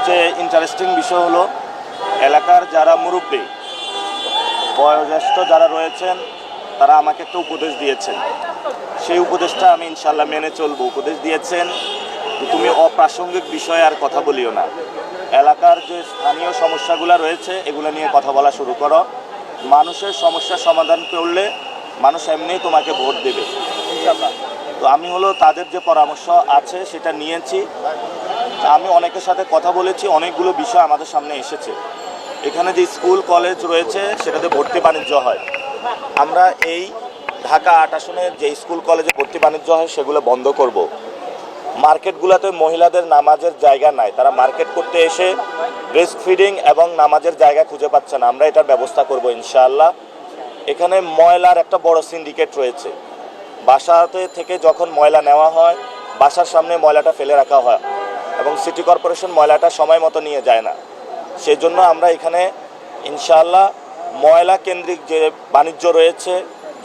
সবচেয়ে ইন্টারেস্টিং বিষয় হলো এলাকার যারা মুরব্বী বয়োজ্যেষ্ঠ যারা রয়েছেন তারা আমাকে একটা উপদেশ দিয়েছেন। সেই উপদেশটা আমি ইনশাল্লাহ মেনে চলবো। উপদেশ দিয়েছেন তুমি অপ্রাসঙ্গিক বিষয়ে আর কথা বলিও না, এলাকার যে স্থানীয় সমস্যাগুলো রয়েছে এগুলো নিয়ে কথা বলা শুরু করো। মানুষের সমস্যার সমাধান করলে মানুষ এমনিই তোমাকে ভোট দেবে ইনশাল্লাহ। তো আমি তাদের যে পরামর্শ আছে সেটা নিয়েছি। আমি অনেকের সাথে কথা বলেছি, অনেকগুলো বিষয় আমাদের সামনে এসেছে। এখানে যে স্কুল কলেজ রয়েছে সেটাতে ভর্তি বাণিজ্য হয়। আমরা এই ঢাকা ৮ আসনের যে স্কুল কলেজে ভর্তি বাণিজ্য হয় সেগুলো বন্ধ করব। মার্কেটগুলোতে মহিলাদের নামাজের জায়গা নাই, তারা মার্কেট করতে এসে ব্রেস্ট ফিডিং এবং নামাজের জায়গা খুঁজে পাচ্ছে না, আমরা এটার ব্যবস্থা করব ইনশাআল্লাহ। এখানে ময়লার একটা বড় সিন্ডিকেট রয়েছে। বাসাতে থেকে যখন ময়লা নেওয়া হয় বাসার সামনে ময়লাটা ফেলে রাখা হয় এবং সিটি কর্পোরেশন ময়লাটা সময় মতো নিয়ে যায় না। সেই জন্য আমরা এখানে ইনশাআল্লাহ ময়লা কেন্দ্রিক যে বাণিজ্য রয়েছে,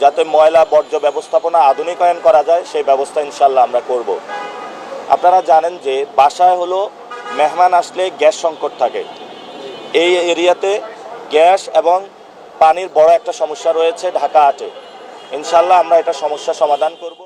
যাতে ময়লা বর্জ্য ব্যবস্থাপনা আধুনিকায়ন করা যায় সেই ব্যবস্থা ইনশাআল্লাহ আমরা করব। আপনারা জানেন যে বাসায় মেহমান আসলে গ্যাস সংকট থাকে। এই এরিয়াতে গ্যাস এবং পানির বড় একটা সমস্যা রয়েছে ঢাকা ৮-এ। ইনশাআল্লাহ আমরা এটা সমস্যা সমাধান করব।